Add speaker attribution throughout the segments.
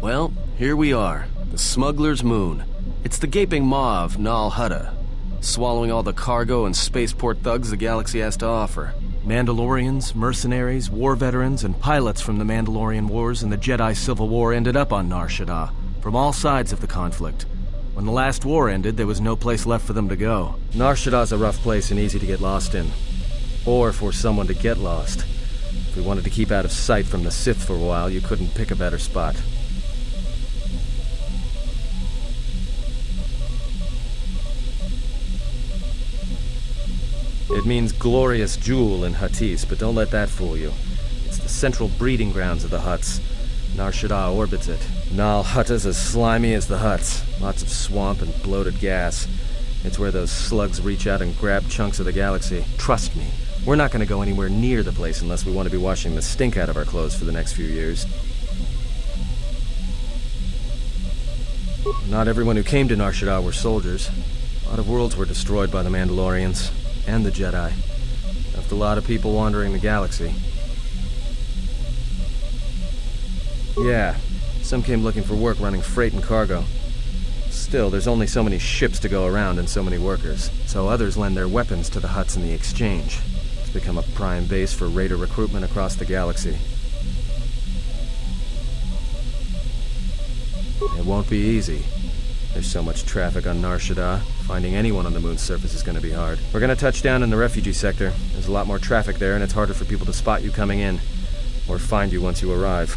Speaker 1: Well, here we are. The Smuggler's Moon. It's the gaping maw of Shaddaa, swallowing all the cargo and spaceport thugs the galaxy has to offer. Mandalorians, mercenaries, war veterans, and pilots from the Mandalorian Wars and the Jedi Civil War ended up on Nar Shaddaa, from all sides of the conflict. When the last war ended, there was no place left for them to go. Nar Shaddaa's a rough place and easy to get lost in. Or for someone to get lost. If we wanted to keep out of sight from the Sith for a while, you couldn't pick a better spot. It means glorious jewel in Huttese, but don't let that fool you. It's the central breeding grounds of the Hutts. Nar Shaddaa orbits it. Nal Hutta's as slimy as the Hutts. Lots of swamp and bloated gas. It's where those slugs reach out and grab chunks of the galaxy. Trust me, we're not going to go anywhere near the place unless we want to be washing the stink out of our clothes for the next few years. Not everyone who came to Nar Shaddaa were soldiers. A lot of worlds were destroyed by the Mandalorians. And the Jedi. Left a lot of people wandering the galaxy. Yeah, some came looking for work running freight and cargo. Still, there's only so many ships to go around and so many workers, so others lend their weapons to the Hutts in the exchange. It's become a prime base for raider recruitment across the galaxy. It won't be easy. There's so much traffic on Nar Shaddaa. Finding anyone on the moon's surface is going to be hard. We're going to touch down in the refugee sector. There's a lot more traffic there, and it's harder for people to spot you coming in, or find you once you arrive.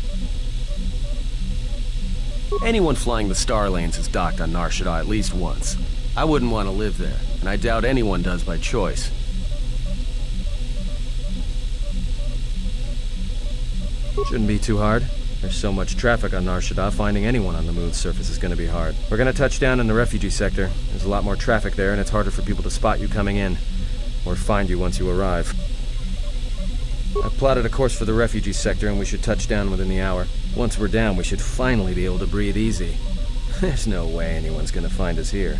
Speaker 1: Anyone flying the Star Lanes has docked on Nar Shaddaa at least once. I wouldn't want to live there, and I doubt anyone does by choice. Shouldn't be too hard. There's so much traffic on Nar Shaddaa, finding anyone on the moon's surface is going to be hard. We're going to touch down in the refugee sector. There's a lot more traffic there, and it's harder for people to spot you coming in, or find you once you arrive. I've plotted a course for the refugee sector, and we should touch down within the hour. Once we're down, we should finally be able to breathe easy. There's no way anyone's going to find us here.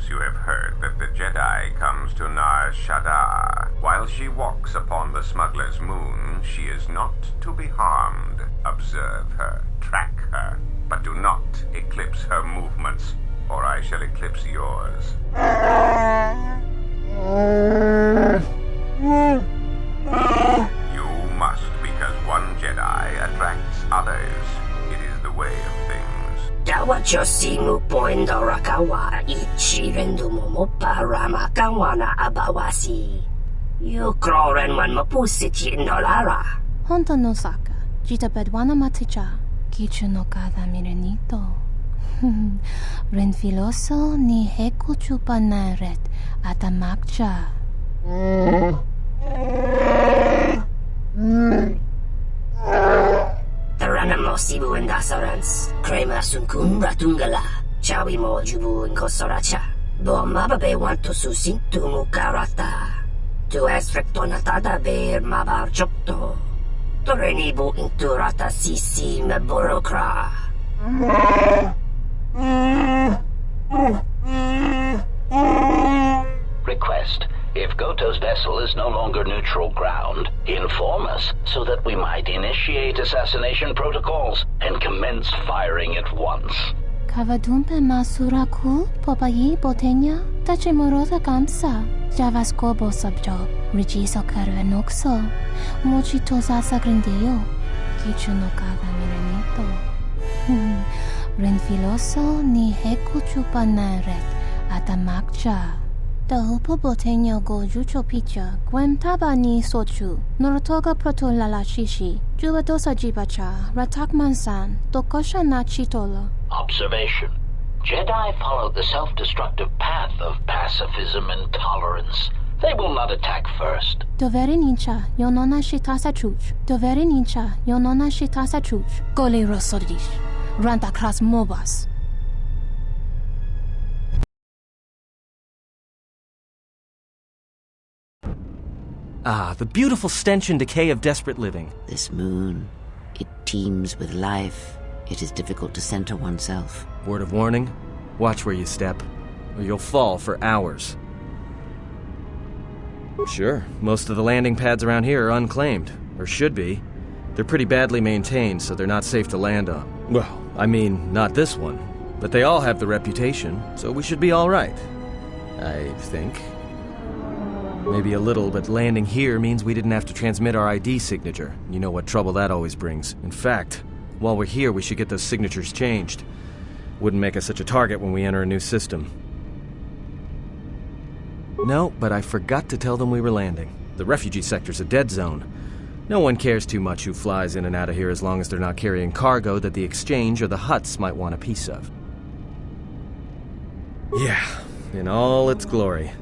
Speaker 2: You have heard that the Jedi comes to Nar Shaddaa. While she walks upon the Smuggler's Moon, she is not to be harmed. Observe her, track her, but do not eclipse her movements, or I shall eclipse yours. You must, because one Jedi attracts others. It is the way of things.
Speaker 3: Dawachosimu poindorakawa ichirendumu parama kawana abawasi. You kroren man mapusiti nolara.
Speaker 4: Honto no saka, jita bedwana maticha, kichu no kada mirenito. Renfiloso ni heku chupa naret atamakcha.
Speaker 3: Taranamo sibu indasarans, crema sunkun ratungala, chawi mo jubu inkosoracha. Bo mababe wanto susintu mukarata. Tu es frektonatada ver mabar chokto. Torenibu inturata sisi me borokra.
Speaker 5: Request. If KOTOR's vessel is no longer neutral ground, inform us so that we might initiate assassination protocols and commence firing at once.
Speaker 4: Kavadumpe masuraku popayi botenya tachimurota kamsa. Javaskobo sabjo, rigiso carvenoxo, mochito sasagrindio, kichu no kada mirenito. Renfiloso ni heku chupanaret atamakcha. upo botenya go jucho picha, gwem taba ni sochu, norotoga proto lalashishi, jubadosa jibacha, ratak mansan, dokosha na chitolo.
Speaker 5: Observation. Jedi follow the self-destructive path of pacifism and tolerance. They will not attack first.
Speaker 4: Dovere nincha, yonona shitasa chuch. Dovere nincha, yonona shitasa chuch. Gole rosodish. Ranta kras mobas.
Speaker 1: Ah, the beautiful stench and decay of desperate living.
Speaker 6: This moon, it teems with life. It is difficult to center oneself.
Speaker 1: Word of warning, watch where you step, or you'll fall for hours. Sure, most of the landing pads around here are unclaimed, or should be. They're pretty badly maintained, so they're not safe to land on. Well, I mean, not this one. But they all have the reputation, so we should be all right. I think. Maybe a little, but landing here means we didn't have to transmit our ID signature. You know what trouble that always brings. In fact, while we're here, we should get those signatures changed. Wouldn't make us such a target when we enter a new system. No, but I forgot to tell them we were landing. The refugee sector's a dead zone. No one cares too much who flies in and out of here as long as they're not carrying cargo that the exchange or the Hutts might want a piece of. Yeah, in all its glory.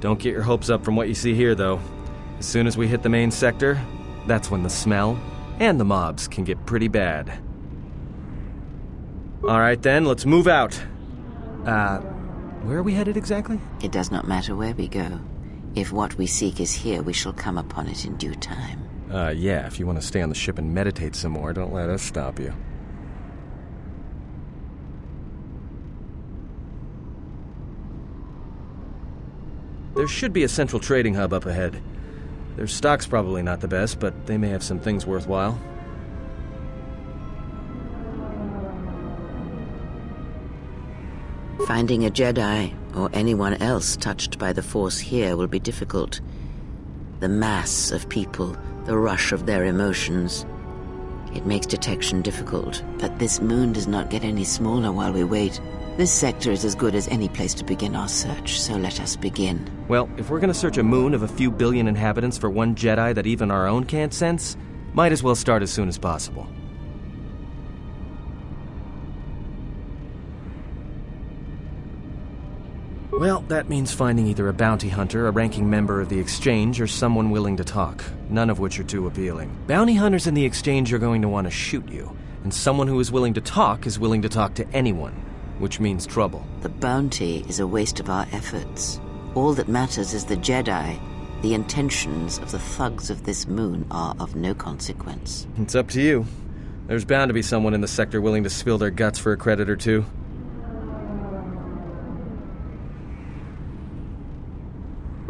Speaker 1: Don't get your hopes up from what you see here, though. As soon as we hit the main sector, that's when the smell and the mobs can get pretty bad. All right then, let's move out. Where are we headed exactly?
Speaker 6: It does not matter where we go. If what we seek is here, we shall come upon it in due time.
Speaker 1: Yeah, if you want to stay on the ship and meditate some more, don't let us stop you. There should be a central trading hub up ahead. Their stock's probably not the best, but they may have some things worthwhile.
Speaker 6: Finding a Jedi, or anyone else touched by the Force here, will be difficult. The mass of people, the rush of their emotions. It makes detection difficult, but this moon does not get any smaller while we wait. This sector is as good as any place to begin our search, so let us begin.
Speaker 1: Well, if we're gonna search a moon of a few billion inhabitants for one Jedi that even our own can't sense, might as well start as soon as possible. Well, that means finding either a bounty hunter, a ranking member of the Exchange, or someone willing to talk, none of which are too appealing. Bounty hunters in the Exchange are going to want to shoot you, and someone who is willing to talk is willing to talk to anyone, which means trouble.
Speaker 6: The bounty is a waste of our efforts. All that matters is the Jedi. The intentions of the thugs of this moon are of no consequence.
Speaker 1: It's up to you. There's bound to be someone in the sector willing to spill their guts for a credit or two.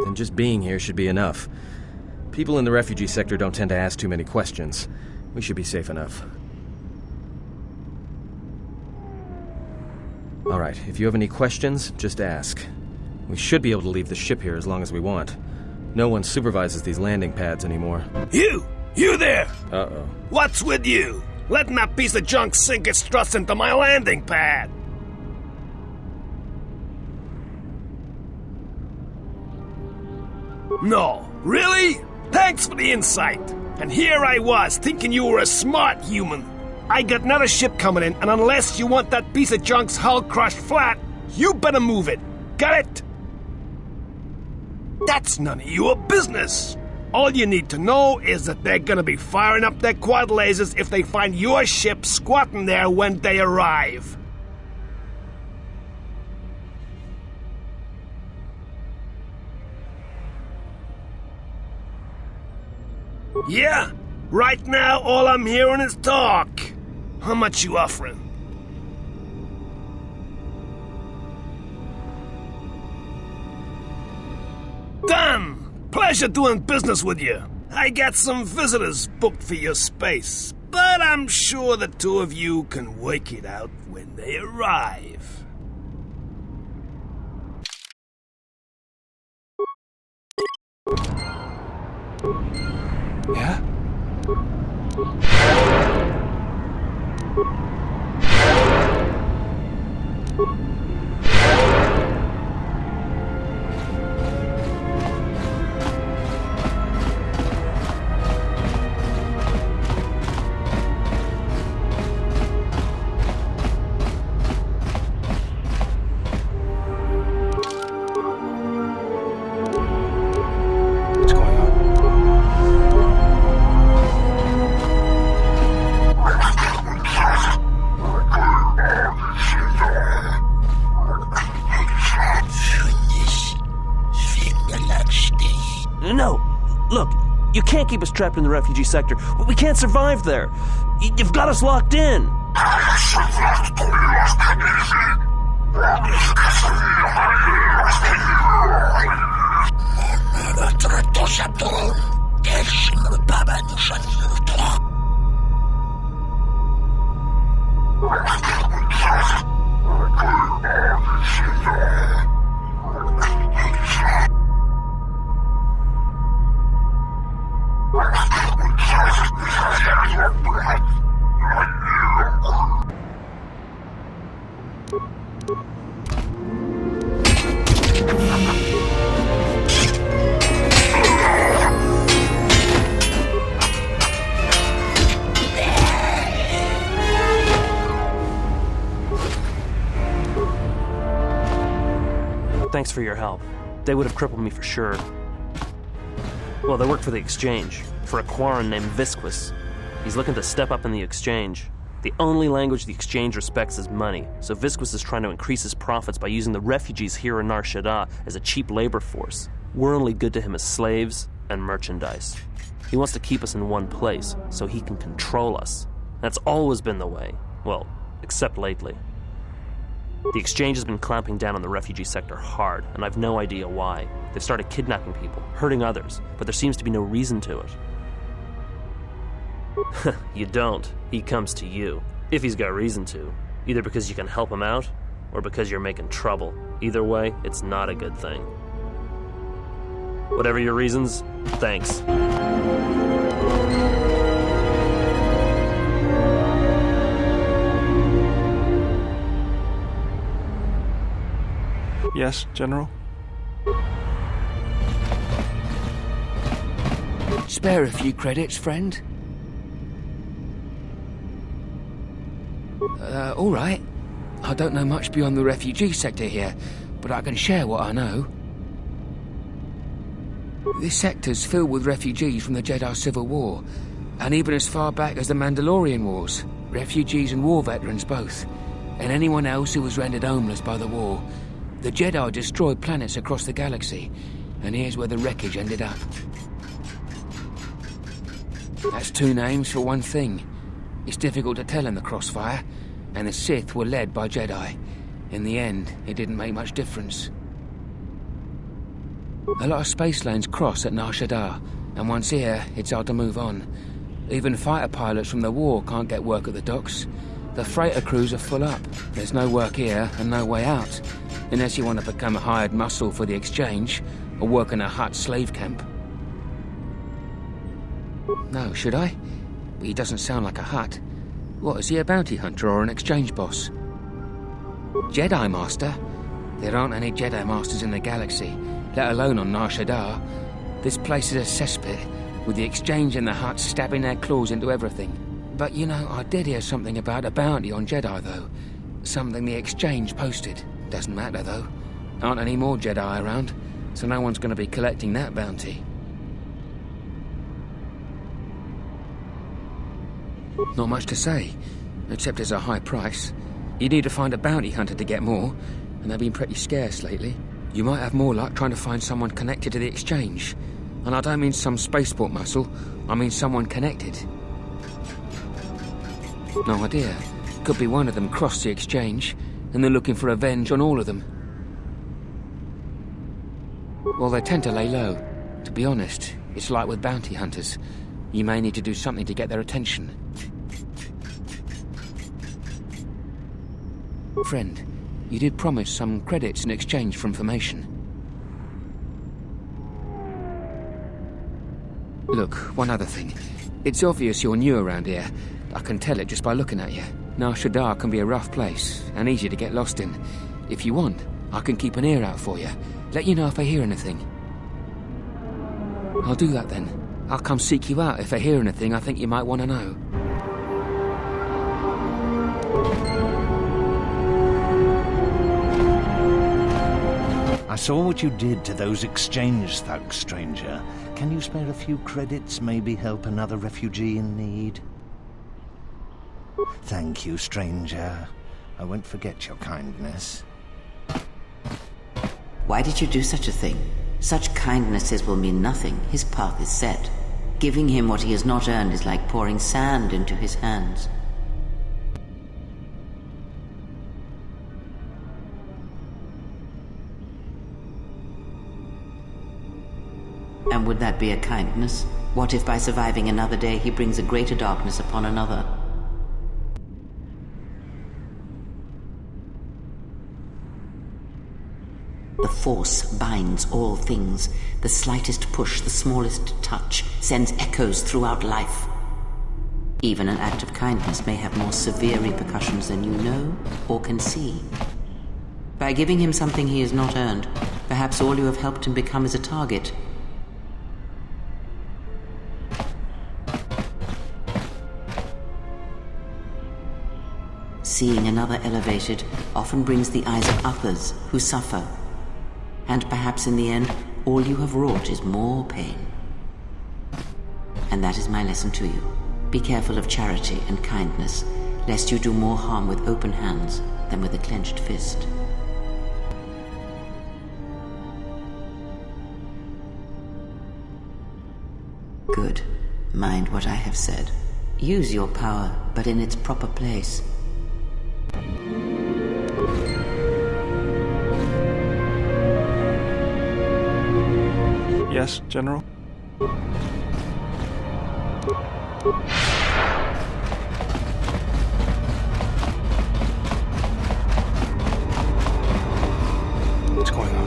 Speaker 1: And just being here should be enough. People in the refugee sector don't tend to ask too many questions. We should be safe enough. Alright, if you have any questions, just ask. We should be able to leave the ship here as long as we want. No one supervises these landing pads anymore.
Speaker 7: You there!
Speaker 1: Uh-oh.
Speaker 7: What's with you? Letting that piece of junk sink its struts into my landing pad! No, really? Thanks for the insight. And here I was, thinking you were a smart human. I got another ship coming in, and unless you want that piece of junk's hull crushed flat, you better move it. Got it? That's none of your business. All you need to know is that they're gonna be firing up their quad lasers if they find your ship squatting there when they arrive. Yeah, right now all I'm hearing is talk. How much you offering? Done! Pleasure doing business with you. I got some visitors booked for your space, but I'm sure the two of you can work it out when they arrive.
Speaker 1: Yeah?
Speaker 8: going on.
Speaker 9: No! Look, you can't keep us trapped in the refugee sector. We can't survive there. You've got us locked in. Thanks for your help. They would have crippled me for sure. Well, they work for the Exchange, for a Quarren named Visquis. He's looking to step up in the Exchange. The only language the Exchange respects is money, so Visquis is trying to increase his profits by using the refugees here in Nar Shaddaa as a cheap labor force. We're only good to him as slaves and merchandise. He wants to keep us in one place, so he can control us. That's always been the way. Well, except lately. The Exchange has been clamping down on the refugee sector hard, and I've no idea why. They've started kidnapping people, hurting others, but there seems to be no reason to it. You don't. He comes to you. If he's got reason to. Either because you can help him out, or because you're making trouble. Either way, it's not a good thing. Whatever your reasons, thanks.
Speaker 8: Yes, General?
Speaker 10: Spare a few credits, friend? All right. I don't know much beyond the refugee sector here, but I can share what I know. This sector's filled with refugees from the Jedi Civil War, and even as far back as the Mandalorian Wars. Refugees and war veterans both, and anyone else who was rendered homeless by the war. The Jedi destroyed planets across the galaxy, and here's where the wreckage ended up. That's two names for one thing. It's difficult to tell in the crossfire, and the Sith were led by Jedi. In the end, it didn't make much difference. A lot of space lanes cross at Nar Shaddaa, and once here, it's hard to move on. Even fighter pilots from the war can't get work at the docks. The freighter crews are full up. There's no work here and no way out, unless you want to become a hired muscle for the Exchange or work in a Hutt slave camp. No, should I? But he doesn't sound like a Hutt. What, is he a bounty hunter or an Exchange boss? Jedi Master? There aren't any Jedi Masters in the galaxy, let alone on Nar Shaddaa. This place is a cesspit, with the Exchange and the Hutts stabbing their claws into everything. But, you know, I did hear something about a bounty on Jedi, though. Something the Exchange posted. Doesn't matter, though. Aren't any more Jedi around, so no one's going to be collecting that bounty. Not much to say, except it's a high price. You need to find a bounty hunter to get more, and they've been pretty scarce lately. You might have more luck trying to find someone connected to the Exchange. And I don't mean some spaceport muscle, I mean someone connected. No idea. Could be one of them crossed the Exchange, and they're looking for revenge on all of them. Well, they tend to lay low. To be honest, it's like with bounty hunters. You may need to do something to get their attention. Friend, you did promise some credits in exchange for information. Look, one other thing. It's obvious you're new around here. I can tell it just by looking at you. Nar Shaddaa can be a rough place, and easy to get lost in. If you want, I can keep an ear out for you. Let you know if I hear anything. I'll do that then. I'll come seek you out if I hear anything I think you might want to know.
Speaker 11: I saw what you did to those exchange thugs, stranger. Can you spare a few credits, maybe help another refugee in need? Thank you, stranger. I won't forget your kindness.
Speaker 6: Why did you do such a thing? Such kindnesses will mean nothing. His path is set. Giving him what he has not earned is like pouring sand into his hands. And would that be a kindness? What if by surviving another day he brings a greater darkness upon another? The Force binds all things. The slightest push, the smallest touch, sends echoes throughout life. Even an act of kindness may have more severe repercussions than you know or can see. By giving him something he has not earned, perhaps all you have helped him become is a target. Seeing another elevated often brings the eyes of others who suffer. And perhaps in the end, all you have wrought is more pain. And that is my lesson to you. Be careful of charity and kindness, lest you do more harm with open hands than with a clenched fist. Good. Mind what I have said. Use your power, but in its proper place.
Speaker 8: Yes, General?
Speaker 7: What's going on?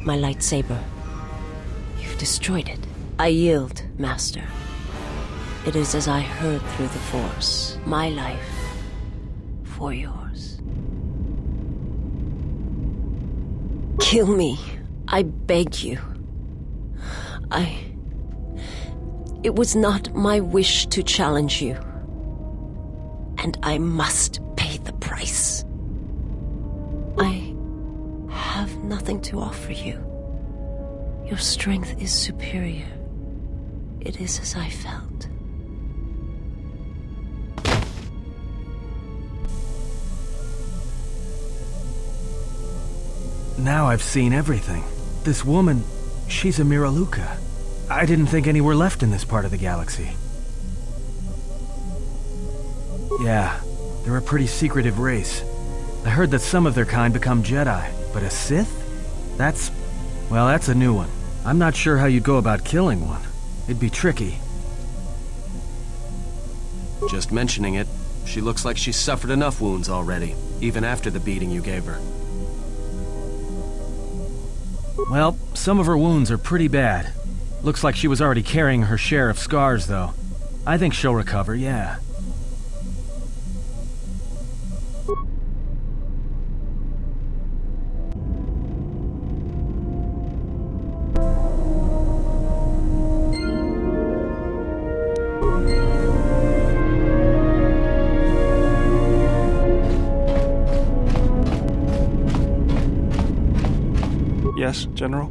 Speaker 12: My lightsaber. You've destroyed it. I yield, Master. It is as I heard through the Force. My life for yours. Kill me. I beg you. It was not my wish to challenge you. And I must pay the price. I have nothing to offer you. Your strength is superior. It is as I felt.
Speaker 1: Now I've seen everything. This woman, she's a Miraluka. I didn't think any were left in this part of the galaxy. Yeah, they're a pretty secretive race. I heard that some of their kind become Jedi, but a Sith? That's a new one. I'm not sure how you'd go about killing one. It'd be tricky. Just mentioning it, she looks like she's suffered enough wounds already, even after the beating you gave her. Well, some of her wounds are pretty bad. Looks like she was already carrying her share of scars, though. I think she'll recover, yeah.
Speaker 8: Yes, General?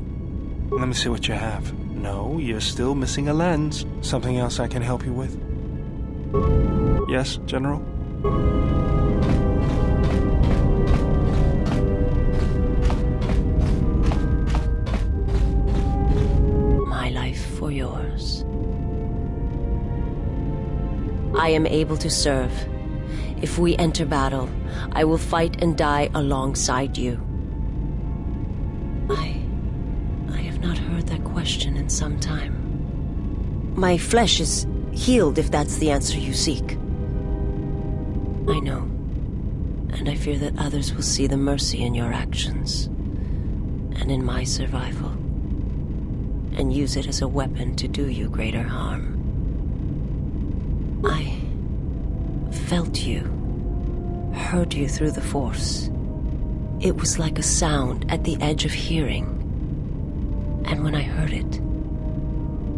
Speaker 8: Let me see what you have. No, you're still missing a lens. Something else I can help you with? Yes, General?
Speaker 12: My life for yours. I am able to serve. If we enter battle, I will fight and die alongside you. I have not heard that question in some time. My flesh is healed, if that's the answer you seek. I know, and I fear that others will see the mercy in your actions, and in my survival, and use it as a weapon to do you greater harm. I felt you, heard you through the Force. It was like a sound at the edge of hearing. And when I heard it,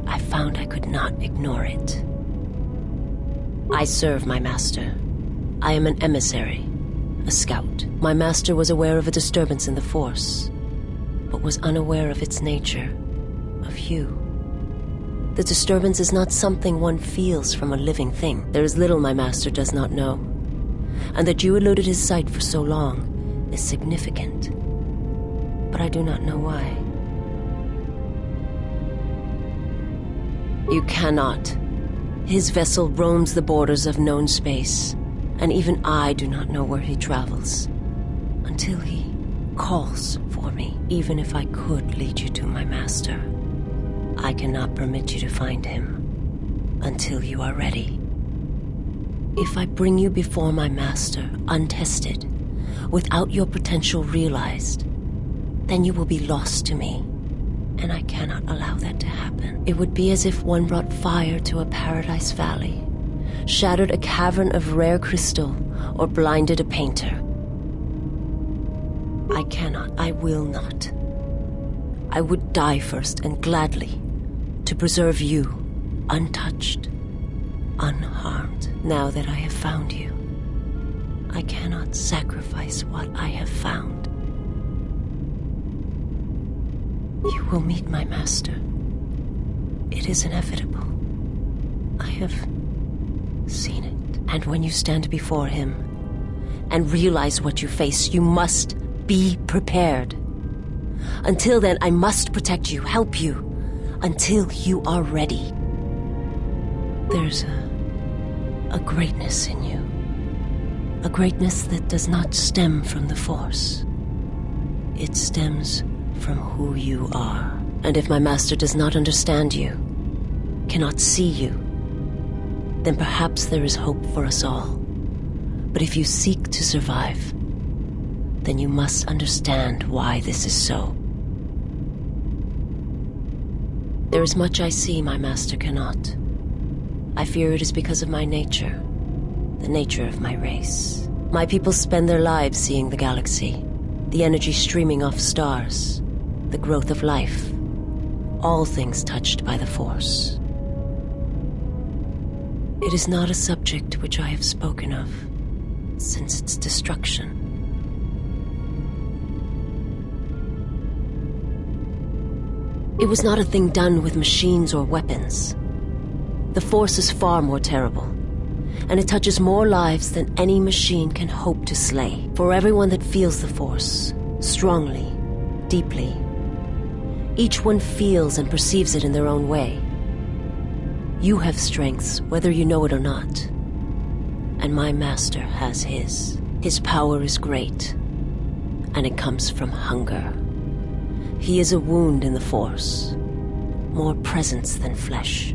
Speaker 12: I found I could not ignore it. I serve my master. I am an emissary, a scout. My master was aware of a disturbance in the Force, but was unaware of its nature, of you. The disturbance is not something one feels from a living thing. There is little my master does not know. And that you eluded his sight for so long is significant. But I do not know why. You cannot. His vessel roams the borders of known space, and even I do not know where he travels. Until he calls for me, even if I could lead you to my master. I cannot permit you to find him until you are ready. If I bring you before my master, untested, without your potential realized, then you will be lost to me, and I cannot allow that to happen. It would be as if one brought fire to a paradise valley, shattered a cavern of rare crystal, or blinded a painter. I cannot, I will not. I would die first, and gladly, to preserve you, untouched, unharmed. Now that I have found you, I cannot sacrifice what I have found. You will meet my master. It is inevitable. I have seen it. And when you stand before him and realize what you face, you must be prepared. Until then, I must protect you, help you, until you are ready. There's a greatness in you. A greatness that does not stem from the Force. It stems from who you are. And if my master does not understand you, cannot see you, then perhaps there is hope for us all. But if you seek to survive, then you must understand why this is so. There is much I see my master cannot. I fear it is because of my nature, the nature of my race. My people spend their lives seeing the galaxy, the energy streaming off stars, the growth of life, all things touched by the Force. It is not a subject which I have spoken of since its destruction. It was not a thing done with machines or weapons. The Force is far more terrible, and it touches more lives than any machine can hope to slay. For everyone that feels the Force, strongly, deeply, each one feels and perceives it in their own way. You have strengths, whether you know it or not, and my master has his. His power is great, and it comes from hunger. He is a wound in the Force, more presence than flesh.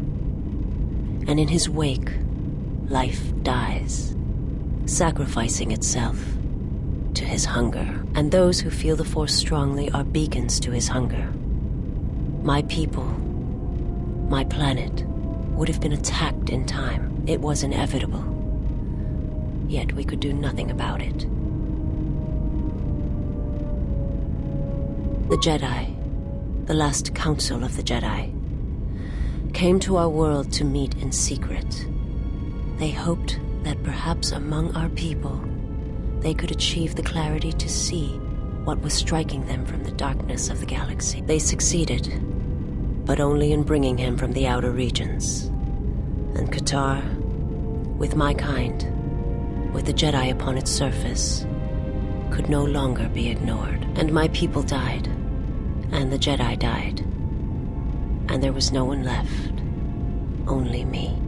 Speaker 12: And in his wake, life dies, sacrificing itself to his hunger. And those who feel the Force strongly are beacons to his hunger. My people, my planet, would have been attacked in time. It was inevitable. Yet we could do nothing about it. The Jedi, the last council of the Jedi, came to our world to meet in secret. They hoped that perhaps among our people, they could achieve the clarity to see what was striking them from the darkness of the galaxy. They succeeded, but only in bringing him from the outer regions. And KOTOR, with my kind, with the Jedi upon its surface, could no longer be ignored. And my people died, and the Jedi died, and there was no one left, only me.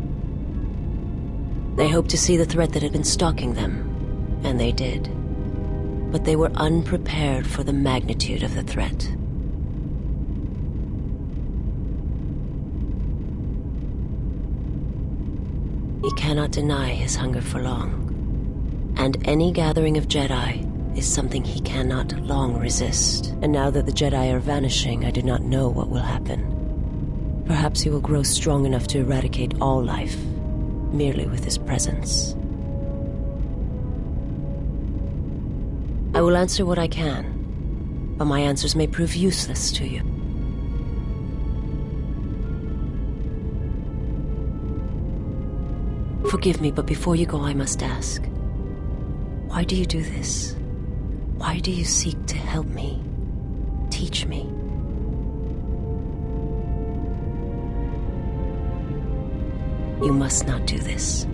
Speaker 12: They hoped to see the threat that had been stalking them, and they did. But they were unprepared for the magnitude of the threat. He cannot deny his hunger for long, and any gathering of Jedi is something he cannot long resist. And now that the Jedi are vanishing, I do not know what will happen. Perhaps he will grow strong enough to eradicate all life, merely with his presence. I will answer what I can, but my answers may prove useless to you. Forgive me, but before you go, I must ask. Why do you do this? Why do you seek to help me? Teach me? You must not do this.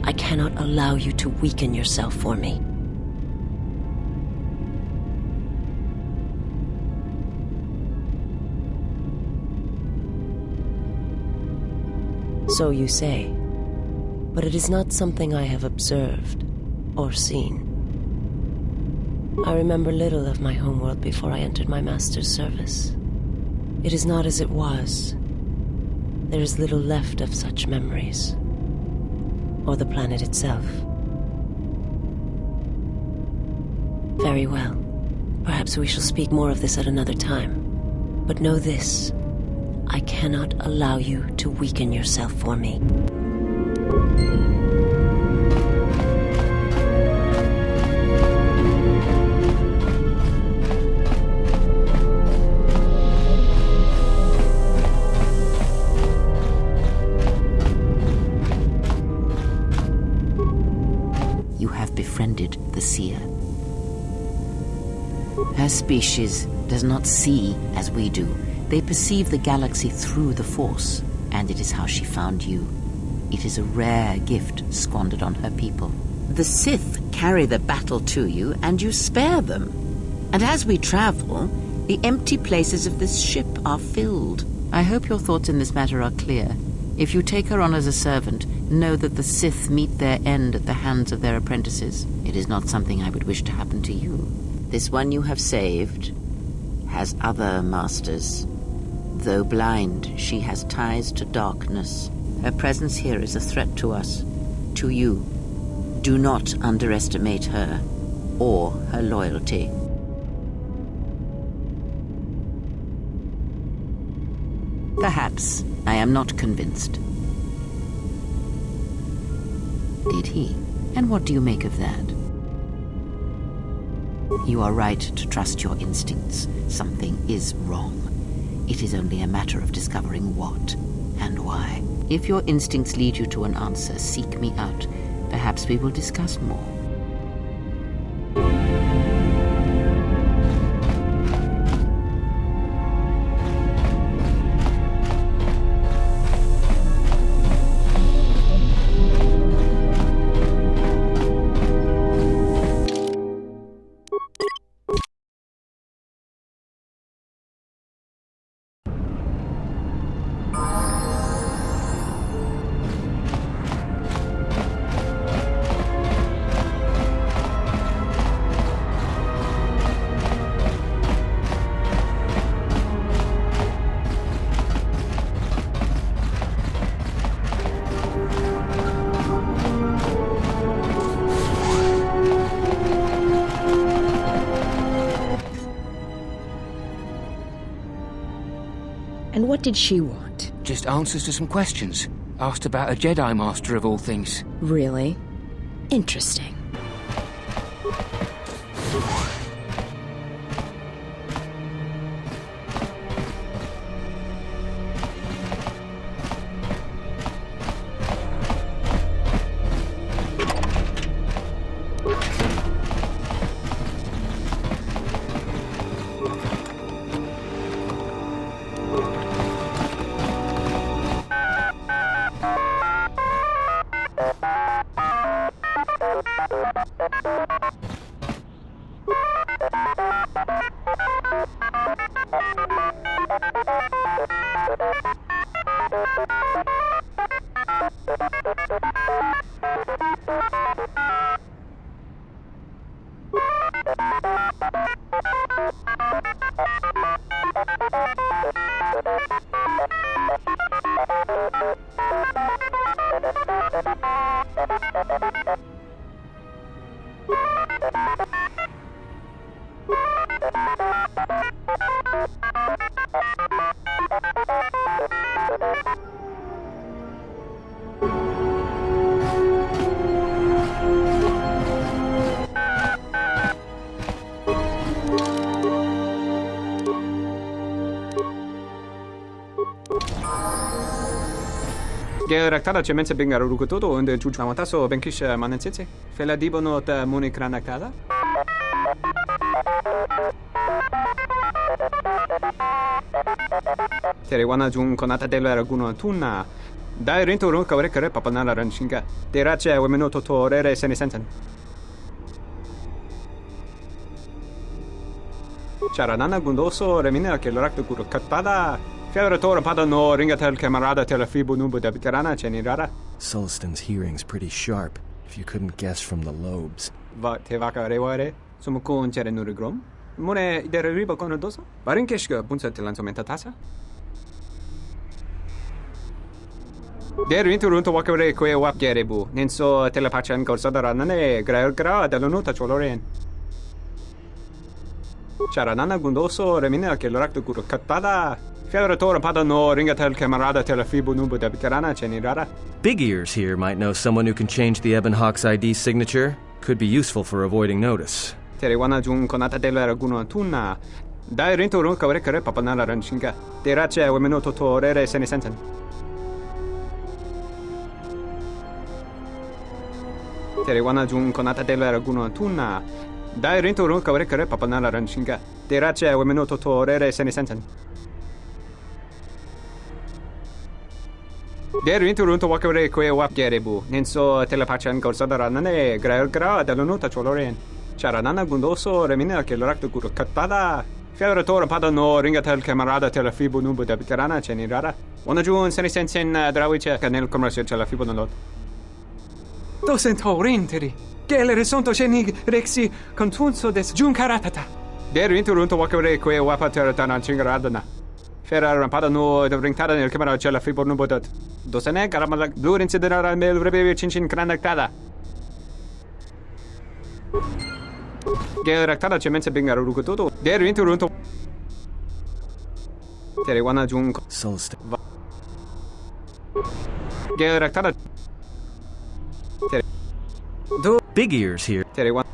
Speaker 12: I cannot allow you to weaken yourself for me. So you say, but it is not something I have observed or seen. I remember little of my homeworld before I entered my master's service. It is not as it was. There is little left of such memories, or the planet itself. Very well. Perhaps we shall speak more of this at another time. But know this. I cannot allow you to weaken yourself for me.
Speaker 6: You have befriended the seer. Her species does not see as we do. They perceive the galaxy through the Force, and it is how she found you. It is a rare gift squandered on her people. The Sith carry the battle to you, and you spare them. And as we travel, the empty places of this ship are filled. I hope your thoughts in this matter are clear. If you take her on as a servant, know that the Sith meet their end at the hands of their apprentices. It is not something I would wish to happen to you. This one you have saved has other masters. Though blind, she has ties to darkness. Her presence here is a threat to us, to you. Do not underestimate her or her loyalty. Perhaps I am not convinced. Did he? And what do you make of that? You are right to trust your instincts. Something is wrong. It is only a matter of discovering what and why. If your instincts lead you to an answer, seek me out. Perhaps we will discuss more.
Speaker 13: And what did she want?
Speaker 10: Just answers to some questions. Asked about a Jedi Master of all things.
Speaker 13: Really? Interesting.
Speaker 14: Gerektada cemense bengaru rukutodo onde juju awantaso benkish manensitse. Fela dibono ta munikranakada. Terewana jun konata dela raguno tunna. Dai rento ron kawre kare papanala ranshinga. Terache wemeno toto rere senisensen. Charanana gundoso remina che l'orakto guru katpada. Fiaratore padano ringatel camarada telefibu nubu debitarana cenirara.
Speaker 1: Sullistan's hearing's pretty sharp, if you couldn't guess from the lobes.
Speaker 14: Va te vaca reware. Sumukun chere nurigrom. Mune idere riba kono dosa. Barinkeshka bunsa tilansomenta tasa. Der inturunto wakare kwe wap gerebu. Nenso telepachan korsada nane gra dall'onuta choloren. Charanana gundoso remina che l'orakto guru kattada. Fiaratore padano ringatel camarada telefibu nubu debitarana cenirara.
Speaker 1: Big Ears here might know someone who can change the Ebon Hawk's ID signature. Could be useful for avoiding notice.
Speaker 14: Terewana jun konata dela raguno tunna. Dai rento ron kawre kare papanala ranshinga. Terache wemeno toto rere senisensen. Terewana jun konata dela raguno tunna. Dai rento ron kawre kare papanala ranshinga. Terache wemeno toto rere senisensen. Der inturunto wakare kwe wap gerebu. Nenso telepachan korsada nane gra dall'onuta choloren. Charanana gundoso remina che l'orakto guru katpada. Fiaratore padano ringatel camarada telefibu nubu debitarana cenirara. Wanajun senisensen drawice canel commercio telefibu nalot. Docento rinteri. Gele risonto cenig rexi contunso des jun karatata. Der inturunto wakare kwe wapateratana cingaradana. Ferrar padano ringtada nel camera telefibu nubu dat. Dosane karamala blur incidera mel rebe cincin cranactada. Gerektada cemense bengaru rukutodo. Der inturunto. Terewana jun
Speaker 1: Sullistan.
Speaker 14: Gerektada.
Speaker 1: Big Ears here.
Speaker 14: Terewana.